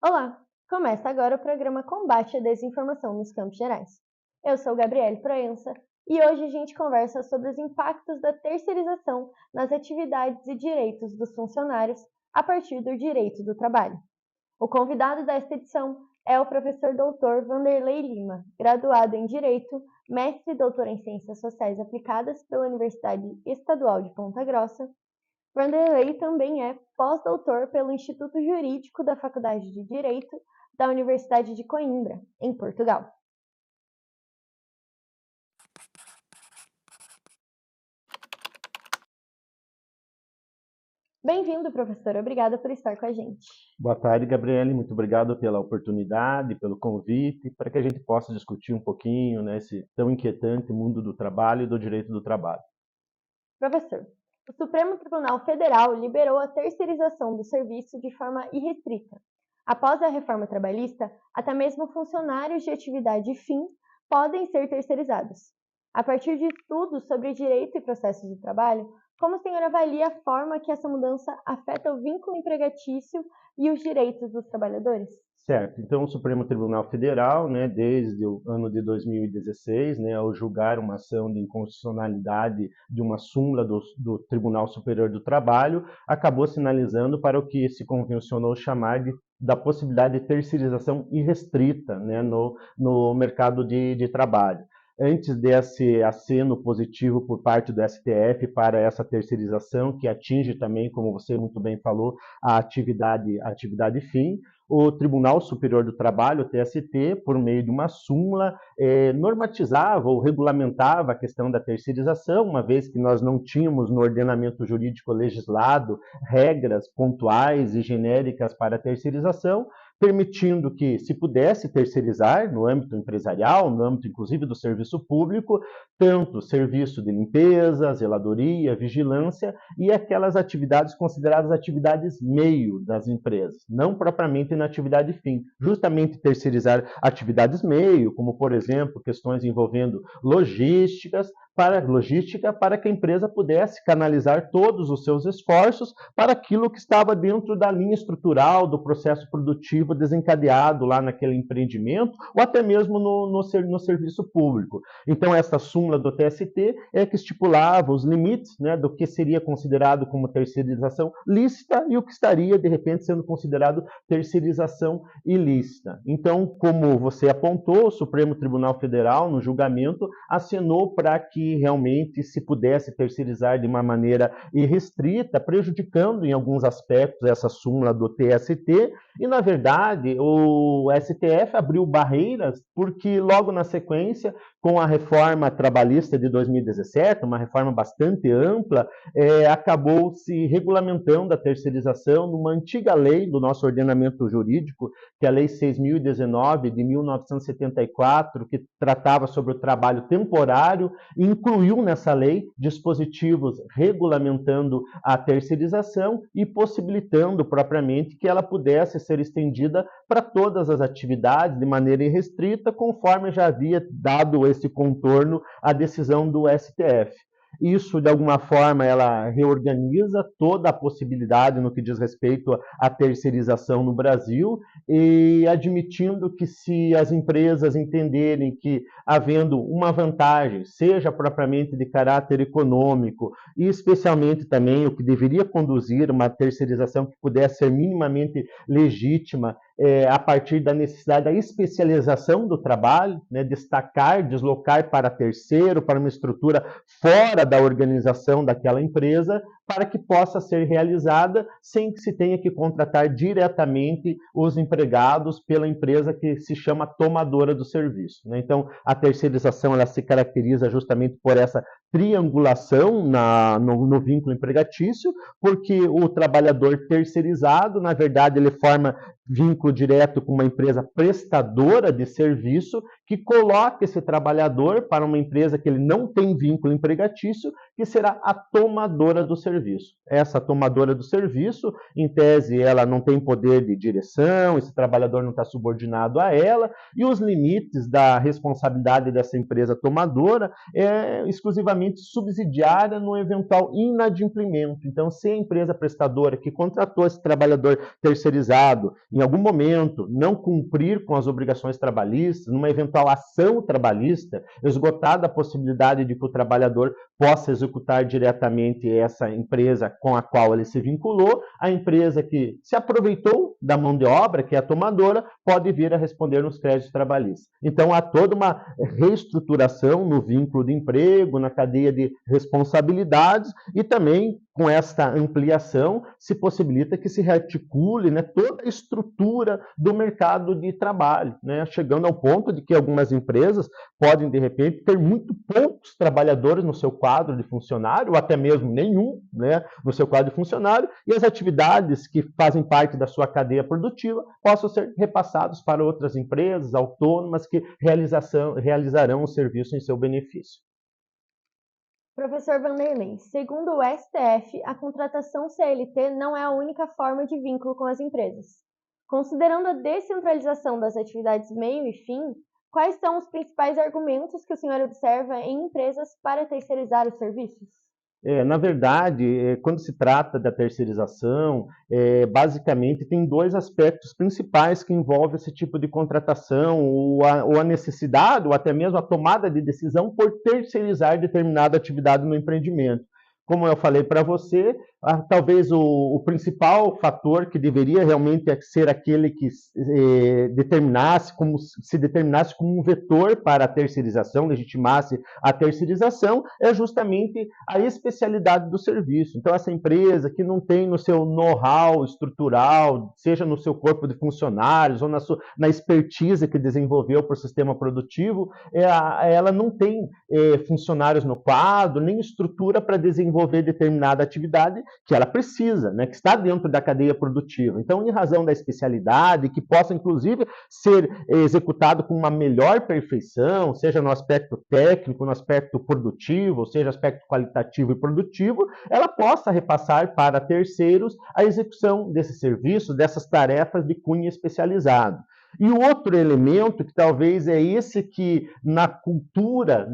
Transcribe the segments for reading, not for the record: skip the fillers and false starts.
Olá! Começa agora o programa Combate à Desinformação nos Campos Gerais. Eu sou Gabriele Proença e hoje a gente conversa sobre os impactos da terceirização nas atividades e direitos dos funcionários a partir do direito do trabalho. O convidado desta edição é o professor doutor Vanderlei Lima, graduado em Direito, mestre e doutor em Ciências Sociais Aplicadas pela Universidade Estadual de Ponta Grossa. Vanderlei também é pós-doutor pelo Instituto Jurídico da Faculdade de Direito da Universidade de Coimbra, em Portugal. Bem-vindo, professor. Obrigada por estar com a gente. Boa tarde, Gabriele. Muito obrigado pela oportunidade, pelo convite, para que a gente possa discutir um pouquinho, né, esse tão inquietante mundo do trabalho e do direito do trabalho. Professor, o Supremo Tribunal Federal liberou a terceirização do serviço de forma irrestrita. Após a reforma trabalhista, até mesmo funcionários de atividade fim podem ser terceirizados. A partir de estudos sobre direito e processos de trabalho, como o senhor avalia a forma que essa mudança afeta o vínculo empregatício e os direitos dos trabalhadores? Certo. Então, o Supremo Tribunal Federal, né, desde o ano de 2016, né, ao julgar uma ação de inconstitucionalidade de uma súmula do Tribunal Superior do Trabalho, acabou sinalizando para o que se convencionou chamar da possibilidade de terceirização irrestrita, né, no mercado de trabalho. Antes desse aceno positivo por parte do STF para essa terceirização, que atinge também, como você muito bem falou, a atividade fim, o Tribunal Superior do Trabalho, o TST, por meio de uma súmula, normatizava ou regulamentava a questão da terceirização, uma vez que nós não tínhamos no ordenamento jurídico legislado regras pontuais e genéricas para a terceirização, permitindo que se pudesse terceirizar no âmbito empresarial, no âmbito inclusive do serviço público, tanto serviço de limpeza, zeladoria, vigilância e aquelas atividades consideradas atividades meio das empresas, não propriamente na atividade fim. Justamente terceirizar atividades meio, como por exemplo, questões envolvendo logística, para que a empresa pudesse canalizar todos os seus esforços para aquilo que estava dentro da linha estrutural do processo produtivo desencadeado lá naquele empreendimento, ou até mesmo no serviço público. Então, essa súmula do TST é que estipulava os limites, né, do que seria considerado como terceirização lícita e o que estaria, de repente, sendo considerado terceirização ilícita. Então, como você apontou, o Supremo Tribunal Federal, no julgamento, acenou para que realmente se pudesse terceirizar de uma maneira irrestrita, prejudicando em alguns aspectos essa súmula do TST, e na verdade o STF abriu barreiras porque logo na sequência, com a reforma trabalhista de 2017, uma reforma bastante ampla, acabou se regulamentando a terceirização numa antiga lei do nosso ordenamento jurídico, que é a Lei 6.019 de 1974, que tratava sobre o trabalho temporário, e incluiu nessa lei dispositivos regulamentando a terceirização e possibilitando propriamente que ela pudesse ser estendida para todas as atividades de maneira irrestrita, conforme já havia dado esse contorno à decisão do STF. Isso, de alguma forma, ela reorganiza toda a possibilidade no que diz respeito à terceirização no Brasil e admitindo que se as empresas entenderem que, havendo uma vantagem, seja propriamente de caráter econômico e especialmente também o que deveria conduzir uma terceirização que pudesse ser minimamente legítima, a partir da necessidade da especialização do trabalho, né, destacar, deslocar para terceiro, para uma estrutura fora da organização daquela empresa, para que possa ser realizada sem que se tenha que contratar diretamente os empregados pela empresa que se chama tomadora do serviço, né? Então, a terceirização ela se caracteriza justamente por essa triangulação no vínculo empregatício, porque o trabalhador terceirizado, na verdade, ele forma vínculo direto com uma empresa prestadora de serviço que coloque esse trabalhador para uma empresa que ele não tem vínculo empregatício, que será a tomadora do serviço. Essa tomadora do serviço, em tese, ela não tem poder de direção, esse trabalhador não está subordinado a ela, e os limites da responsabilidade dessa empresa tomadora é exclusivamente subsidiária no eventual inadimplimento. Então, se a empresa prestadora que contratou esse trabalhador terceirizado, em algum momento, não cumprir com as obrigações trabalhistas, numa eventual ação trabalhista, esgotada a possibilidade de que o trabalhador possa executar diretamente essa empresa com a qual ele se vinculou, a empresa que se aproveitou da mão de obra, que é a tomadora, pode vir a responder nos créditos trabalhistas. Então, há toda uma reestruturação no vínculo de emprego, na cadeia de responsabilidades e também, com esta ampliação, se possibilita que se rearticule, né, toda a estrutura do mercado de trabalho, né, chegando ao ponto de que algumas empresas podem, de repente, ter muito poucos trabalhadores no seu quadro de funcionário, ou até mesmo nenhum, né, no seu quadro de funcionário, e as atividades que fazem parte da sua cadeia produtiva possam ser repassadas para outras empresas autônomas que realizarão o serviço em seu benefício. Professor Vanderlei, segundo o STF, a contratação CLT não é a única forma de vínculo com as empresas. Considerando a descentralização das atividades meio e fim, quais são os principais argumentos que o senhor observa em empresas para terceirizar os serviços? Na verdade, quando se trata da terceirização, basicamente tem dois aspectos principais que envolvem esse tipo de contratação, ou a necessidade, ou até mesmo a tomada de decisão por terceirizar determinada atividade no empreendimento. Como eu falei para você, talvez o principal fator que deveria realmente ser aquele que se determinasse como um vetor para a terceirização, legitimasse a terceirização, é justamente a especialidade do serviço. Então, essa empresa que não tem no seu know-how estrutural, seja no seu corpo de funcionários ou na expertise que desenvolveu para o sistema produtivo, ela não tem funcionários no quadro, nem estrutura para desenvolver determinada atividade que ela precisa, né, que está dentro da cadeia produtiva. Então, em razão da especialidade, que possa, inclusive, ser executado com uma melhor perfeição, seja no aspecto técnico, no aspecto produtivo, seja aspecto qualitativo e produtivo, ela possa repassar para terceiros a execução desse serviço, dessas tarefas de cunho especializado. E o outro elemento, que talvez é esse que na cultura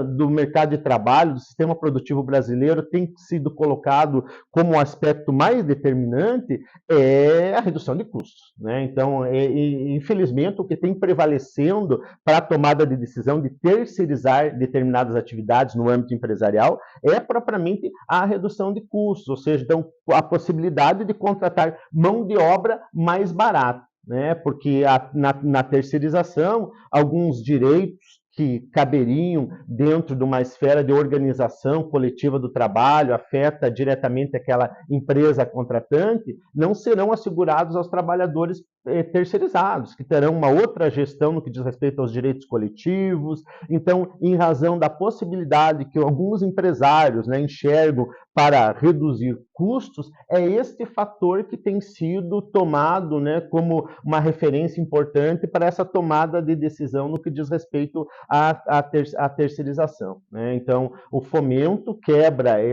do mercado de trabalho, do sistema produtivo brasileiro, tem sido colocado como o aspecto mais determinante, é a redução de custos, né? Então, infelizmente, o que tem prevalecendo para a tomada de decisão de terceirizar determinadas atividades no âmbito empresarial é propriamente a redução de custos, ou seja, então, a possibilidade de contratar mão de obra mais barata, né? Porque na terceirização, alguns direitos que caberiam dentro de uma esfera de organização coletiva do trabalho, afeta diretamente aquela empresa contratante, não serão assegurados aos trabalhadores terceirizados, que terão uma outra gestão no que diz respeito aos direitos coletivos. Então, em razão da possibilidade que alguns empresários, né, enxergam para reduzir custos, é este fator que tem sido tomado, né, como uma referência importante para essa tomada de decisão no que diz respeito à terceirização, né? Então, o fomento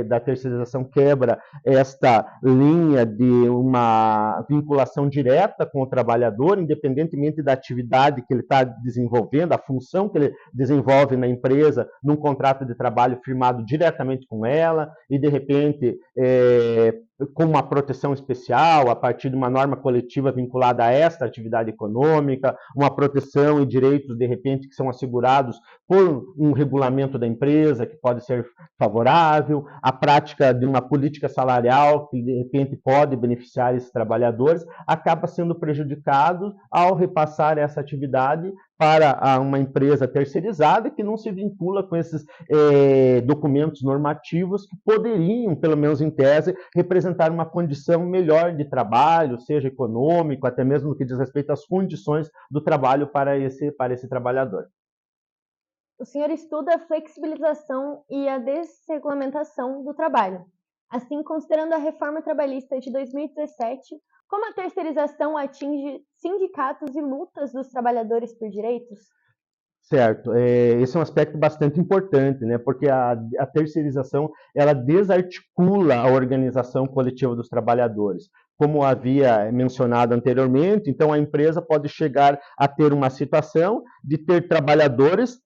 da terceirização quebra esta linha de uma vinculação direta com o trabalhador, independentemente da atividade que ele está desenvolvendo, a função que ele desenvolve na empresa, num contrato de trabalho firmado diretamente com ela, e de repente com uma proteção especial, a partir de uma norma coletiva vinculada a esta atividade econômica, uma proteção e direitos, de repente, que são assegurados por um regulamento da empresa, que pode ser favorável, a prática de uma política salarial, que, de repente, pode beneficiar esses trabalhadores, acaba sendo prejudicado ao repassar essa atividade para uma empresa terceirizada que não se vincula com esses documentos normativos que poderiam, pelo menos em tese, representar uma condição melhor de trabalho, seja econômico, até mesmo no que diz respeito às condições do trabalho para esse trabalhador. O senhor estuda a flexibilização e a desregulamentação do trabalho. Assim, considerando a reforma trabalhista de 2017, como a terceirização atinge sindicatos e lutas dos trabalhadores por direitos? Certo, esse é um aspecto bastante importante, né? Porque a terceirização ela desarticula a organização coletiva dos trabalhadores. Como havia mencionado anteriormente, então a empresa pode chegar a ter uma situação de ter trabalhadores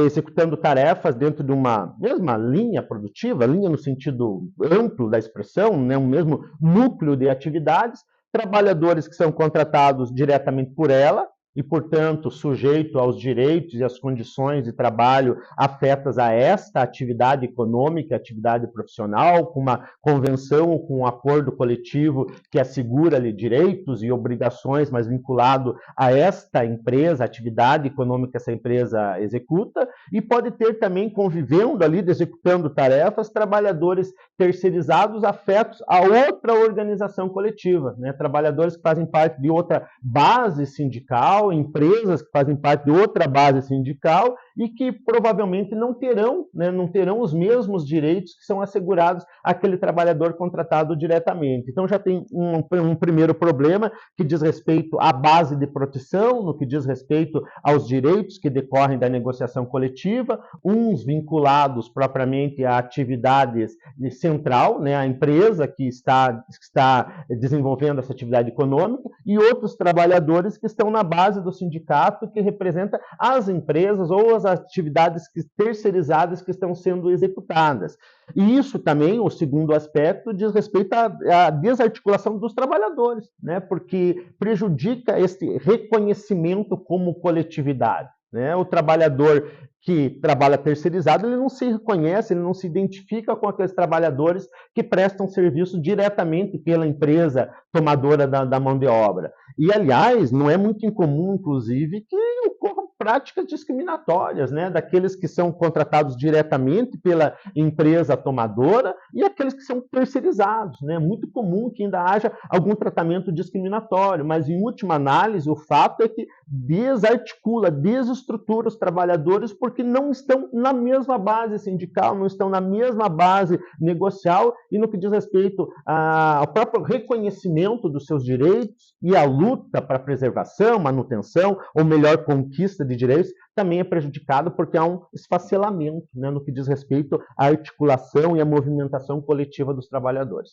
executando tarefas dentro de uma mesma linha produtiva, linha no sentido amplo da expressão, né? Um mesmo núcleo de atividades, trabalhadores que são contratados diretamente por ela, e, portanto, sujeito aos direitos e às condições de trabalho afetas a esta atividade econômica, atividade profissional, com uma convenção ou com um acordo coletivo que assegura-lhe direitos e obrigações, mas vinculado a esta empresa, a atividade econômica que essa empresa executa, e pode ter também, convivendo ali, executando tarefas, trabalhadores terceirizados afetos a outra organização coletiva, né? Trabalhadores que fazem parte de outra base sindical, empresas que fazem parte de outra base sindical e que provavelmente não terão, né, não terão os mesmos direitos que são assegurados àquele trabalhador contratado diretamente. Então já tem um primeiro problema que diz respeito à base de proteção, no que diz respeito aos direitos que decorrem da negociação coletiva, uns vinculados propriamente a atividades central, né, a empresa que está desenvolvendo essa atividade econômica, e outros trabalhadores que estão na base do sindicato, que representa as empresas ou as atividades terceirizadas que estão sendo executadas. E isso também, o segundo aspecto, diz respeito à desarticulação dos trabalhadores, né, porque prejudica esse reconhecimento como coletividade. Né? O trabalhador que trabalha terceirizado, ele não se reconhece, ele não se identifica com aqueles trabalhadores que prestam serviço diretamente pela empresa tomadora da mão de obra. E, aliás, não é muito incomum, inclusive, que ocorram práticas discriminatórias, né, daqueles que são contratados diretamente pela empresa tomadora e aqueles que são terceirizados. Né? É muito comum que ainda haja algum tratamento discriminatório, mas, em última análise, o fato é que desarticula, desestrutura os trabalhadores porque não estão na mesma base sindical, não estão na mesma base negocial e no que diz respeito ao próprio reconhecimento dos seus direitos e a luta para preservação, manutenção ou melhor conquista de direitos também é prejudicado porque há um esfacelamento, né, no que diz respeito à articulação e à movimentação coletiva dos trabalhadores.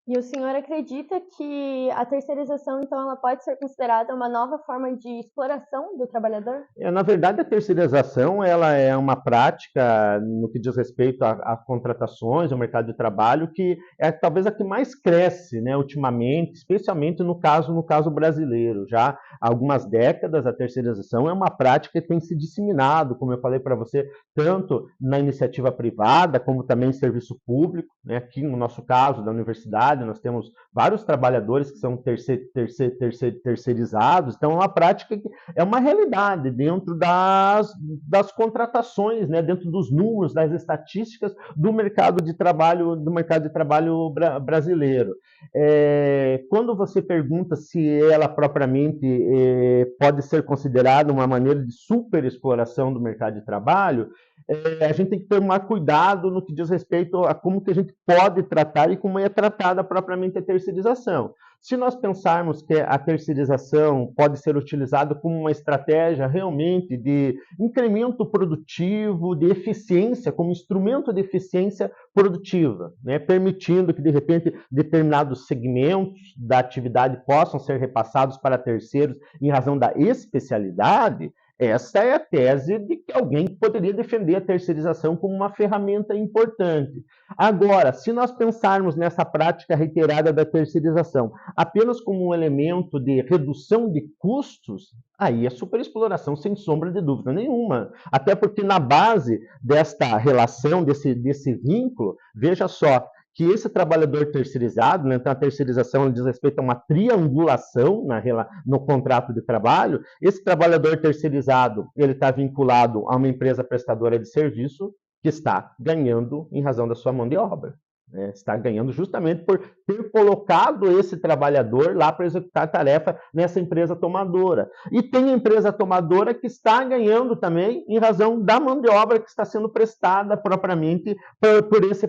E o senhor acredita que a terceirização, então, ela pode ser considerada uma nova forma de exploração do trabalhador? Na verdade, a terceirização ela é uma prática no que diz respeito a contratações, ao mercado de trabalho, que é talvez a que mais cresce, né, ultimamente, especialmente no caso brasileiro. Já há algumas décadas, a terceirização é uma prática que tem se disseminado, como eu falei para você, tanto na iniciativa privada, como também em serviço público. Né? Aqui, no nosso caso, da universidade, nós temos vários trabalhadores que são terceirizados, então é uma prática que é uma realidade dentro das contratações, né? Dentro dos números, das estatísticas do mercado de trabalho, brasileiro. Quando você pergunta se ela propriamente pode ser considerada uma maneira de superexploração do mercado de trabalho, a gente tem que tomar cuidado no que diz respeito a como que a gente pode tratar e como é tratada propriamente a terceirização. Se nós pensarmos que a terceirização pode ser utilizada como uma estratégia realmente de incremento produtivo, de eficiência, como instrumento de eficiência produtiva, né, permitindo que, de repente, determinados segmentos da atividade possam ser repassados para terceiros em razão da especialidade, essa é a tese de que alguém poderia defender a terceirização como uma ferramenta importante. Agora, se nós pensarmos nessa prática reiterada da terceirização apenas como um elemento de redução de custos, aí é superexploração sem sombra de dúvida nenhuma. Até porque na base desta relação, desse vínculo, veja só, que esse trabalhador terceirizado, né, então a terceirização diz respeito a uma triangulação no contrato de trabalho, esse trabalhador terceirizado ele está vinculado a uma empresa prestadora de serviço que está ganhando em razão da sua mão de obra. Né, está ganhando justamente por ter colocado esse trabalhador lá para executar a tarefa nessa empresa tomadora. E tem empresa tomadora que está ganhando também em razão da mão de obra que está sendo prestada propriamente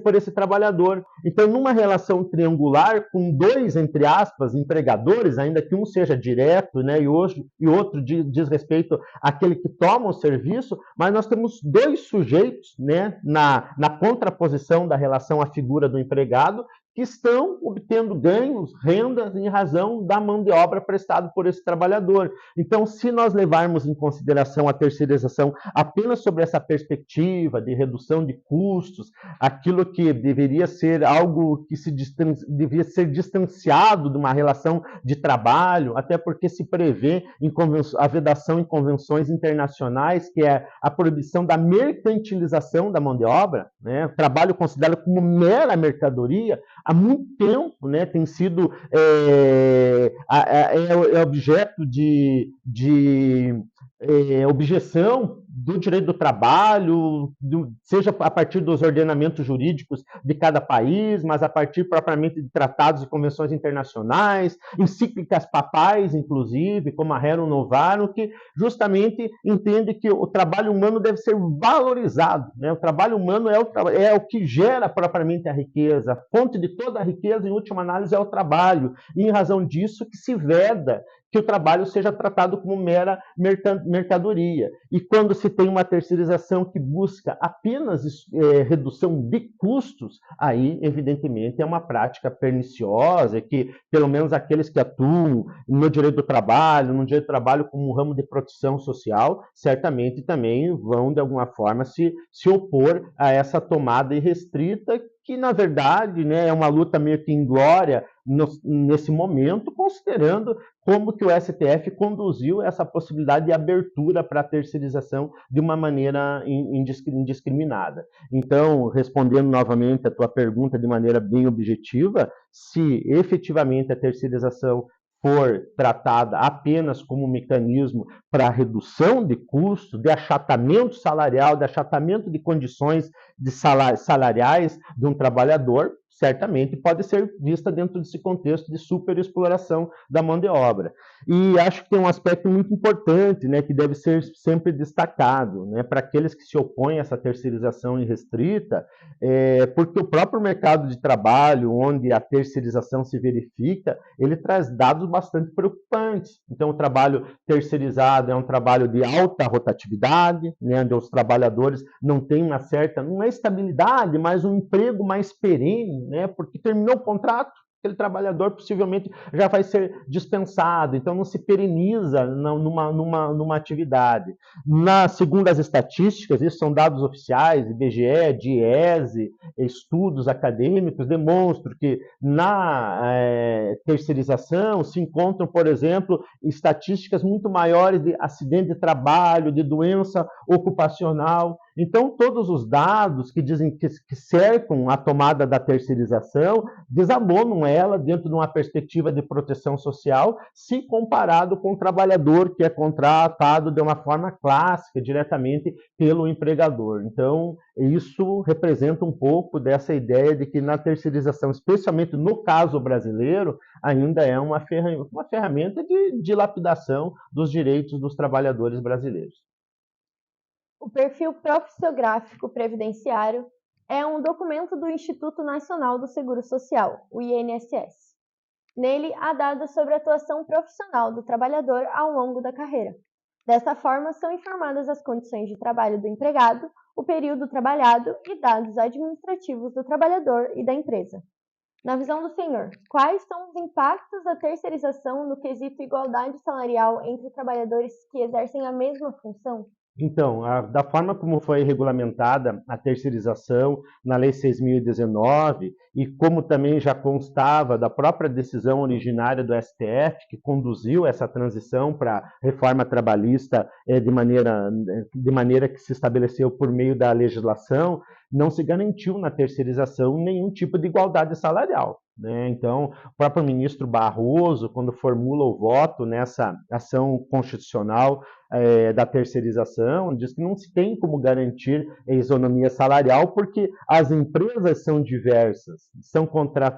por esse trabalhador. Então, numa relação triangular, com dois, entre aspas, empregadores, ainda que um seja direto, né, e outro diz respeito àquele que toma o serviço, mas nós temos dois sujeitos, né, na contraposição da relação à figura do empregado, que estão obtendo ganhos, rendas, em razão da mão de obra prestada por esse trabalhador. Então, se nós levarmos em consideração a terceirização apenas sobre essa perspectiva de redução de custos, aquilo que deveria ser algo que devia ser distanciado de uma relação de trabalho, até porque se prevê a vedação em convenções internacionais, que é a proibição da mercantilização da mão de obra, né? O trabalho considerado como mera mercadoria, há muito tempo, né, tem sido objeto de objeção do direito do trabalho, seja a partir dos ordenamentos jurídicos de cada país, mas a partir propriamente de tratados e convenções internacionais, encíclicas papais, inclusive, como a Rerum Novarum, que justamente entende que o trabalho humano deve ser valorizado, né? O trabalho humano é o que gera propriamente a riqueza, a fonte de toda a riqueza, em última análise, é o trabalho, e em razão disso que se veda que o trabalho seja tratado como mera mercadoria. E quando se tem uma terceirização que busca apenas redução de custos, aí, evidentemente, é uma prática perniciosa, que, pelo menos aqueles que atuam no direito do trabalho, no direito do trabalho como um ramo de proteção social, certamente também vão, de alguma forma, se opor a essa tomada irrestrita, que, na verdade, né, é uma luta meio que inglória nesse momento, considerando como que o STF conduziu essa possibilidade de abertura para a terceirização de uma maneira indiscriminada. Então, respondendo novamente a tua pergunta de maneira bem objetiva, se efetivamente a terceirização for tratada apenas como um mecanismo para redução de custos, de achatamento salarial, de achatamento de condições salariais de um trabalhador, certamente pode ser vista dentro desse contexto de superexploração da mão de obra. E acho que tem um aspecto muito importante, né, que deve ser sempre destacado, né, para aqueles que se opõem a essa terceirização irrestrita, porque o próprio mercado de trabalho, onde a terceirização se verifica, ele traz dados bastante preocupantes. Então, o trabalho terceirizado é um trabalho de alta rotatividade, né, onde os trabalhadores não têm uma certa, não é estabilidade, mas um emprego mais perene, né, porque terminou o contrato, aquele trabalhador possivelmente já vai ser dispensado, então não se pereniza numa atividade. Segundo as estatísticas, isso são dados oficiais, IBGE, DIEESE, estudos acadêmicos, demonstram que na terceirização se encontram, por exemplo, estatísticas muito maiores de acidente de trabalho, de doença ocupacional. Então, todos os dados que dizem que cercam a tomada da terceirização desabonam ela dentro de uma perspectiva de proteção social, se comparado com o trabalhador que é contratado de uma forma clássica, diretamente pelo empregador. Então, isso representa um pouco dessa ideia de que na terceirização, especialmente no caso brasileiro, ainda é uma ferramenta de dilapidação dos direitos dos trabalhadores brasileiros. O perfil profissiográfico previdenciário é um documento do Instituto Nacional do Seguro Social, o INSS. Nele, há dados sobre a atuação profissional do trabalhador ao longo da carreira. Dessa forma, são informadas as condições de trabalho do empregado, o período trabalhado e dados administrativos do trabalhador e da empresa. Na visão do senhor, quais são os impactos da terceirização no quesito igualdade salarial entre trabalhadores que exercem a mesma função? Então, da forma como foi regulamentada a terceirização na Lei 6.019, e como também já constava da própria decisão originária do STF, que conduziu essa transição para a reforma trabalhista de maneira que se estabeleceu por meio da legislação, não se garantiu na terceirização nenhum tipo de igualdade salarial, né? Então, o próprio ministro Barroso, quando formula o voto nessa ação constitucional da terceirização, diz que não se tem como garantir a isonomia salarial porque as empresas são diversas,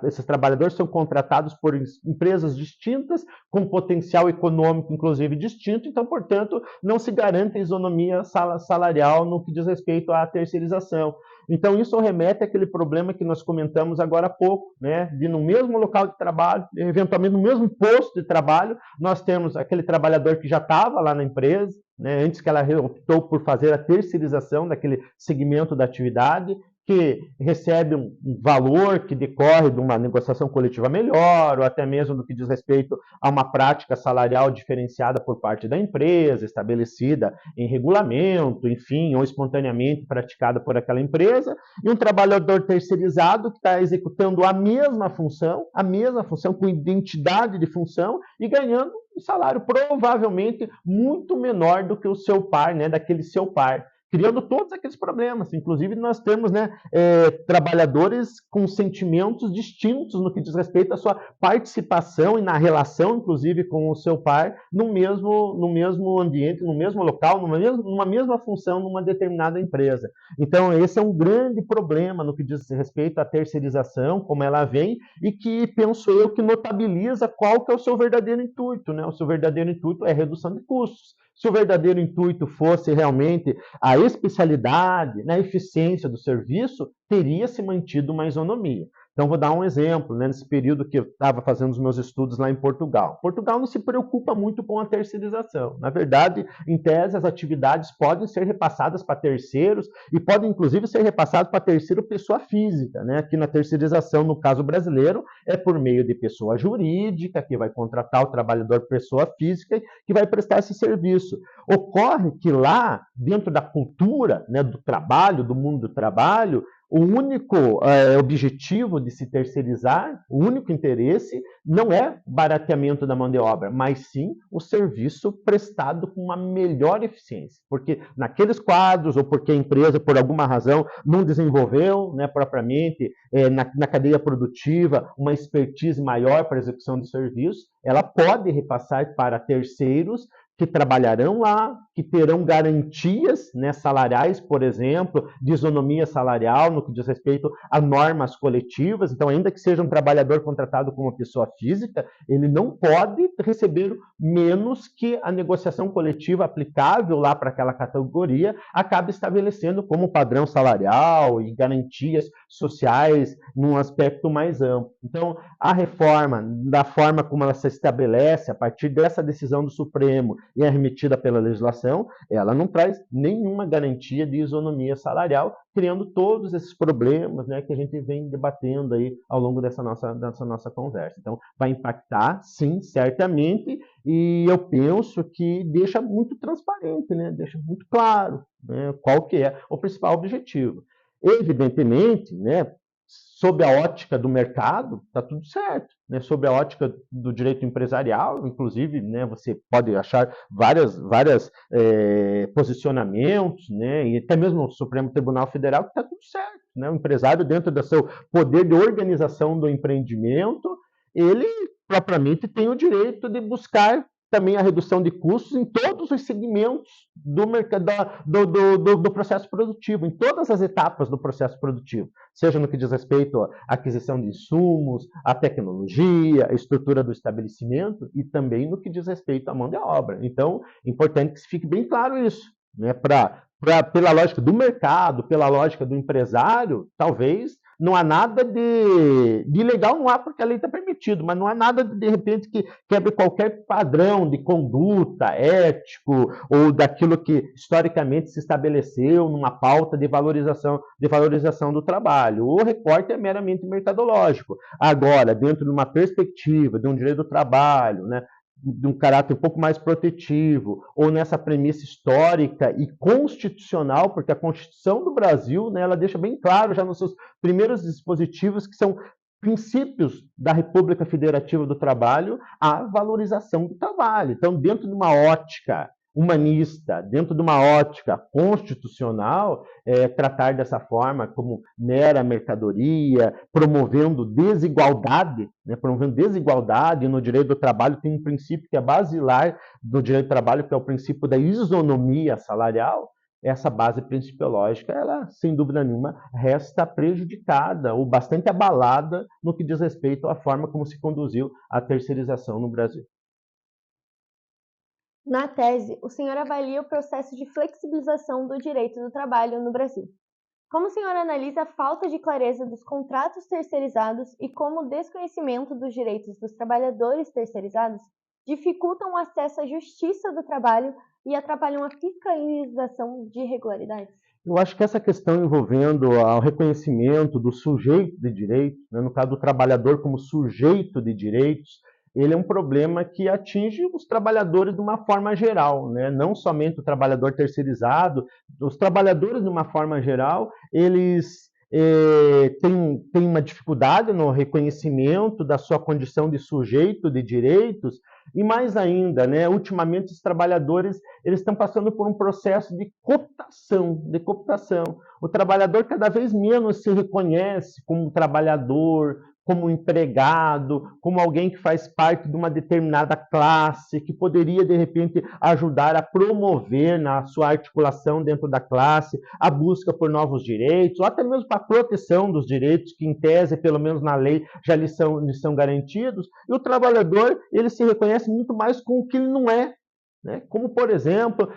esses trabalhadores são contratados por empresas distintas, com potencial econômico, inclusive, distinto, então, portanto, não se garante a isonomia salarial no que diz respeito à terceirização. Então, isso remete àquele problema que nós comentamos agora há pouco, né? De no mesmo local de trabalho, eventualmente no mesmo posto de trabalho, nós temos aquele trabalhador que já estava lá na empresa, né? Antes que ela optou por fazer a terceirização daquele segmento da atividade, que recebe um valor que decorre de uma negociação coletiva melhor, ou até mesmo no que diz respeito a uma prática salarial diferenciada por parte da empresa, estabelecida em regulamento, enfim, ou espontaneamente praticada por aquela empresa, e um trabalhador terceirizado que está executando a mesma função, com identidade de função, e ganhando um salário provavelmente muito menor do que o seu par, né, daquele seu par, criando todos aqueles problemas. Inclusive, nós temos, né, trabalhadores com sentimentos distintos no que diz respeito à sua participação e na relação, inclusive, com o seu par, no mesmo ambiente, no mesmo local, numa mesma função, numa determinada empresa. Então, esse é um grande problema no que diz respeito à terceirização, como ela vem, e que, penso eu, que notabiliza qual que é o seu verdadeiro intuito, né? O seu verdadeiro intuito é redução de custos. Se o verdadeiro intuito fosse realmente a especialidade, na eficiência do serviço, teria se mantido uma isonomia. Então, vou dar um exemplo, né? Nesse período que eu estava fazendo os meus estudos lá em Portugal. Portugal não se preocupa muito com a terceirização. Na verdade, em tese, as atividades podem ser repassadas para terceiros e podem, inclusive, ser repassadas para terceiro pessoa física, né? Aqui na terceirização, no caso brasileiro, é por meio de pessoa jurídica, que vai contratar o trabalhador pessoa física, que vai prestar esse serviço. Ocorre que lá, dentro da cultura, né, do trabalho, do mundo do trabalho, o único objetivo de se terceirizar, o único interesse, não é o barateamento da mão de obra, mas sim o serviço prestado com uma melhor eficiência. Porque naqueles quadros, ou porque a empresa, por alguma razão, não desenvolveu, né, propriamente na cadeia produtiva uma expertise maior para a execução de serviços, ela pode repassar para terceiros que trabalharão lá, que terão garantias, né, salariais, por exemplo, de isonomia salarial no que diz respeito a normas coletivas. Então, ainda que seja um trabalhador contratado como pessoa física, ele não pode receber menos que a negociação coletiva aplicável lá para aquela categoria acabe estabelecendo como padrão salarial e garantias sociais num aspecto mais amplo. Então, a reforma, da forma como ela se estabelece a partir dessa decisão do Supremo e é remetida pela legislação, ela não traz nenhuma garantia de isonomia salarial, criando todos esses problemas, né, que a gente vem debatendo aí ao longo dessa nossa conversa. Então, vai impactar, sim, certamente, e eu penso que deixa muito transparente, né, deixa muito claro, né, qual que é o principal objetivo. Evidentemente, né, sob a ótica do mercado, está tudo certo. Né? Sob a ótica do direito empresarial, inclusive, né, você pode achar vários posicionamentos, né, e até mesmo no Supremo Tribunal Federal, que está tudo certo. Né? O empresário, dentro do seu poder de organização do empreendimento, ele propriamente tem o direito de buscar também a redução de custos em todos os segmentos do mercado, do processo produtivo, em todas as etapas do processo produtivo, seja no que diz respeito à aquisição de insumos, à tecnologia, à estrutura do estabelecimento e também no que diz respeito à mão de obra. Então, é importante que fique bem claro isso, né? Pela lógica do mercado, pela lógica do empresário, talvez não há nada de ilegal, não há porque a lei está permitido, mas não há nada de repente que quebre qualquer padrão de conduta ético ou daquilo que historicamente se estabeleceu numa pauta de valorização do trabalho. O recorte é meramente mercadológico. Agora, dentro de uma perspectiva de um direito do trabalho, né, de um caráter um pouco mais protetivo, ou nessa premissa histórica e constitucional, porque a Constituição do Brasil, né, ela deixa bem claro já nos seus primeiros dispositivos que são princípios da República Federativa do Trabalho, a valorização do trabalho. Então, dentro de uma ótica humanista, dentro de uma ótica constitucional, tratar dessa forma como mera mercadoria, promovendo desigualdade, né? Promovendo desigualdade no direito do trabalho, tem um princípio que é basilar do direito do trabalho, que é o princípio da isonomia salarial, essa base principiológica, ela, sem dúvida nenhuma, resta prejudicada ou bastante abalada no que diz respeito à forma como se conduziu a terceirização no Brasil. Na tese, o senhor avalia o processo de flexibilização do direito do trabalho no Brasil. Como o senhor analisa a falta de clareza dos contratos terceirizados e como o desconhecimento dos direitos dos trabalhadores terceirizados dificultam o acesso à justiça do trabalho e atrapalham a fiscalização de irregularidades? Eu acho que essa questão envolvendo o reconhecimento do sujeito de direitos, né, no caso do trabalhador como sujeito de direitos, ele é um problema que atinge os trabalhadores de uma forma geral, né? Não somente o trabalhador terceirizado, os trabalhadores de uma forma geral, eles têm uma dificuldade no reconhecimento da sua condição de sujeito de direitos, e mais ainda, né, ultimamente os trabalhadores eles estão passando por um processo de cooptação. O trabalhador cada vez menos se reconhece como trabalhador, como empregado, como alguém que faz parte de uma determinada classe, que poderia, de repente, ajudar a promover na sua articulação dentro da classe a busca por novos direitos, ou até mesmo para a proteção dos direitos que, em tese, pelo menos na lei, já lhe são garantidos. E o trabalhador, ele se reconhece muito mais com o que ele não é, né? Como, por exemplo,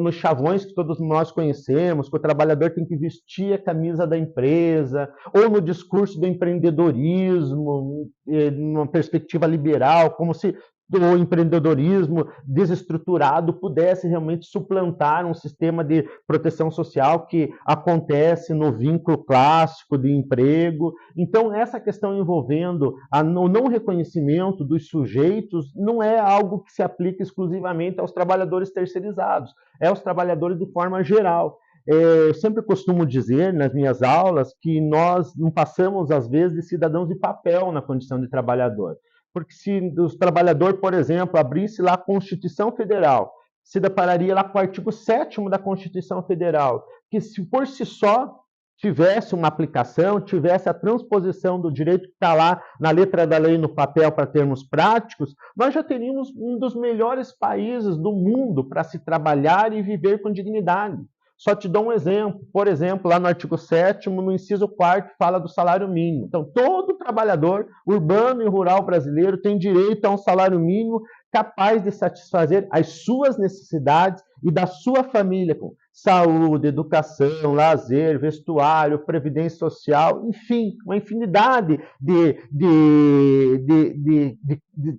nos chavões que todos nós conhecemos, que o trabalhador tem que vestir a camisa da empresa, ou no discurso do empreendedorismo, numa perspectiva liberal, como se o empreendedorismo desestruturado pudesse realmente suplantar um sistema de proteção social que acontece no vínculo clássico de emprego. Então, essa questão envolvendo o não reconhecimento dos sujeitos não é algo que se aplica exclusivamente aos trabalhadores terceirizados, é aos trabalhadores de forma geral. Eu sempre costumo dizer nas minhas aulas que nós não passamos, às vezes, de cidadãos de papel na condição de trabalhador. Porque se o trabalhador, por exemplo, abrisse lá a Constituição Federal, se depararia lá com o artigo 7º da Constituição Federal, que se por si só tivesse uma aplicação, tivesse a transposição do direito que está lá na letra da lei no papel para termos práticos, nós já teríamos um dos melhores países do mundo para se trabalhar e viver com dignidade. Só te dou um exemplo. Por exemplo, lá no artigo 7º, no inciso 4º, fala do salário mínimo. Então, todo trabalhador urbano e rural brasileiro tem direito a um salário mínimo capaz de satisfazer as suas necessidades e da sua família, com saúde, educação, lazer, vestuário, previdência social, enfim, uma infinidade de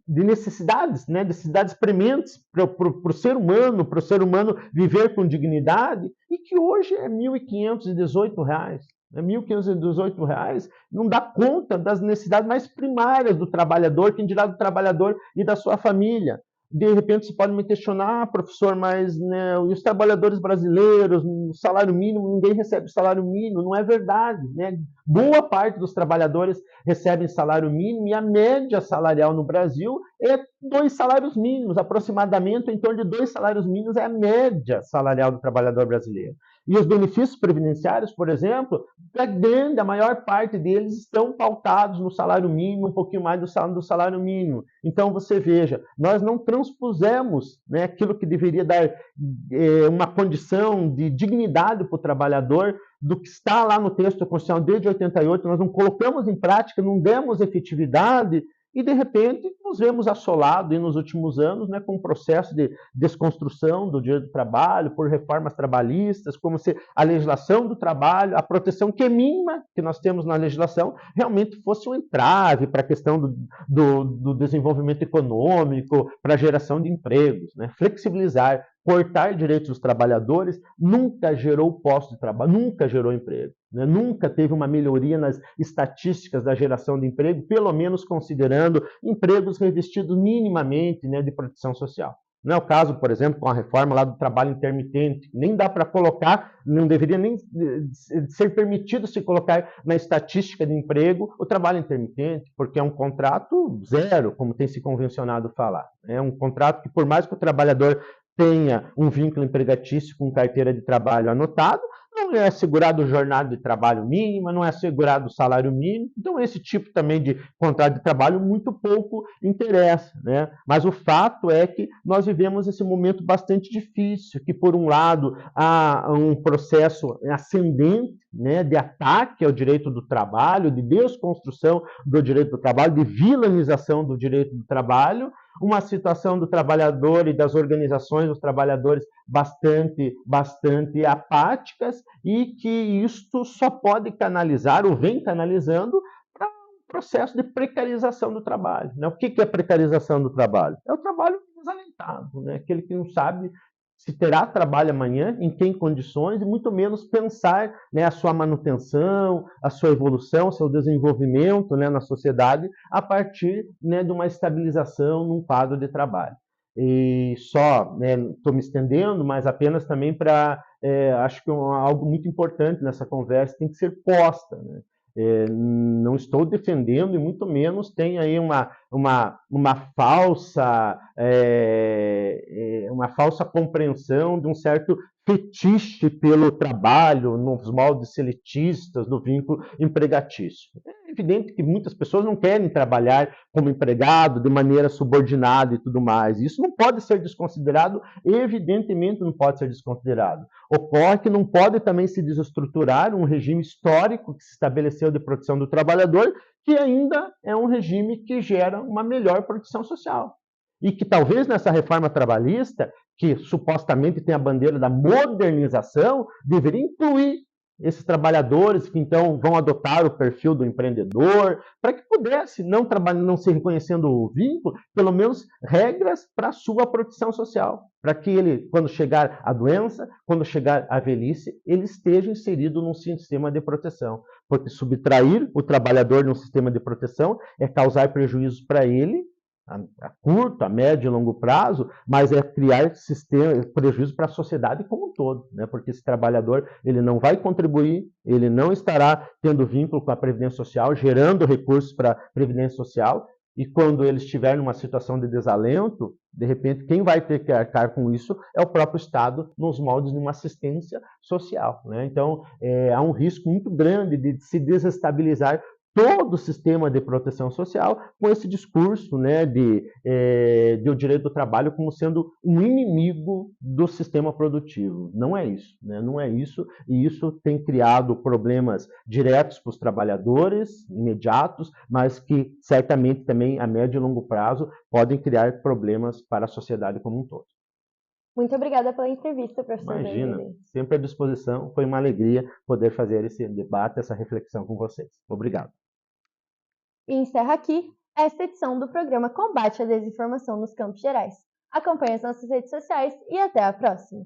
necessidades, né? Necessidades prementes para o ser humano viver com dignidade, e que hoje é R$ 1.518. R$ 1.518 não dá conta das necessidades mais primárias do trabalhador, quem dirá do trabalhador e da sua família. De repente, você pode me questionar, professor, mas né, os trabalhadores brasileiros, o salário mínimo, ninguém recebe salário mínimo. Não é verdade, né? Boa parte dos trabalhadores recebem salário mínimo e a média salarial no Brasil é 2 salários mínimos, aproximadamente em torno de 2 salários mínimos é a média salarial do trabalhador brasileiro. E os benefícios previdenciários, por exemplo, a maior parte deles estão pautados no salário mínimo, um pouquinho mais do salário mínimo. Então, você veja, nós não transpusemos, né, aquilo que deveria dar uma condição de dignidade para o trabalhador, do que está lá no texto constitucional desde 88, nós não colocamos em prática, não demos efetividade, e, de repente, nos vemos assolados nos últimos anos, né, com um processo de desconstrução do direito do trabalho, por reformas trabalhistas, como se a legislação do trabalho, a proteção que é mínima que nós temos na legislação, realmente fosse um entrave para a questão do desenvolvimento econômico, para a geração de empregos, né? Flexibilizar, cortar direitos dos trabalhadores nunca gerou postos de trabalho, nunca gerou emprego, né? Nunca teve uma melhoria nas estatísticas da geração de emprego, pelo menos considerando empregos revestidos minimamente, né, de proteção social. Não é o caso, por exemplo, com a reforma lá do trabalho intermitente. Nem dá para colocar, não deveria nem ser permitido se colocar na estatística de emprego o trabalho intermitente, porque é um contrato zero, como tem se convencionado falar. É um contrato que, por mais que o trabalhador tenha um vínculo empregatício com carteira de trabalho anotado, não é assegurado jornada de trabalho mínima, não é assegurado salário mínimo. Então, esse tipo também de contrato de trabalho muito pouco interessa, né? Mas o fato é que nós vivemos esse momento bastante difícil, que, por um lado, há um processo ascendente, né, de ataque ao direito do trabalho, de desconstrução do direito do trabalho, de vilanização do direito do trabalho, uma situação do trabalhador e das organizações dos trabalhadores bastante apáticas, e que isto só pode canalizar, ou vem canalizando, para um processo de precarização do trabalho, né? O que é precarização do trabalho? É o trabalho desalentado, né? Aquele que não sabe se terá trabalho amanhã, em que condições, e muito menos pensar, né, a sua manutenção, a sua evolução, seu desenvolvimento, né, na sociedade, a partir, né, de uma estabilização num quadro de trabalho. E só, estou me estendendo, mas apenas também para, acho que algo muito importante nessa conversa tem que ser posta, né? Não estou defendendo, e muito menos tem aí uma falsa compreensão de um certo fetiche pelo trabalho, nos moldes seletistas do vínculo empregatício. É evidente que muitas pessoas não querem trabalhar como empregado, de maneira subordinada e tudo mais. Isso não pode ser desconsiderado, evidentemente não pode ser desconsiderado. Ocorre que não pode também se desestruturar um regime histórico que se estabeleceu de proteção do trabalhador, que ainda é um regime que gera uma melhor proteção social. E que talvez nessa reforma trabalhista, que supostamente tem a bandeira da modernização, deveria incluir esses trabalhadores que então vão adotar o perfil do empreendedor, para que pudesse, não se reconhecendo o vínculo, pelo menos regras para a sua proteção social, para que ele, quando chegar a doença, quando chegar a velhice, ele esteja inserido num sistema de proteção. Porque subtrair o trabalhador num sistema de proteção é causar prejuízos para ele, a curto, a médio e longo prazo, mas é criar prejuízo para a sociedade como um todo, né? Porque esse trabalhador ele não vai contribuir, ele não estará tendo vínculo com a Previdência Social, gerando recursos para a Previdência Social, e quando ele estiver numa situação de desalento, de repente, quem vai ter que arcar com isso é o próprio Estado, nos moldes de uma assistência social, né? Então, há um risco muito grande de se desestabilizar todo o sistema de proteção social com esse discurso, né, de o direito do trabalho como sendo um inimigo do sistema produtivo. Não é isso, né? Não é isso, e isso tem criado problemas diretos para os trabalhadores, imediatos, mas que certamente também a médio e longo prazo podem criar problemas para a sociedade como um todo. Muito obrigada pela entrevista, professor. Imagina, sempre à disposição. Foi uma alegria poder fazer esse debate, essa reflexão com vocês. Obrigado. E encerra aqui esta edição do programa Combate à Desinformação nos Campos Gerais. Acompanhe as nossas redes sociais e até a próxima!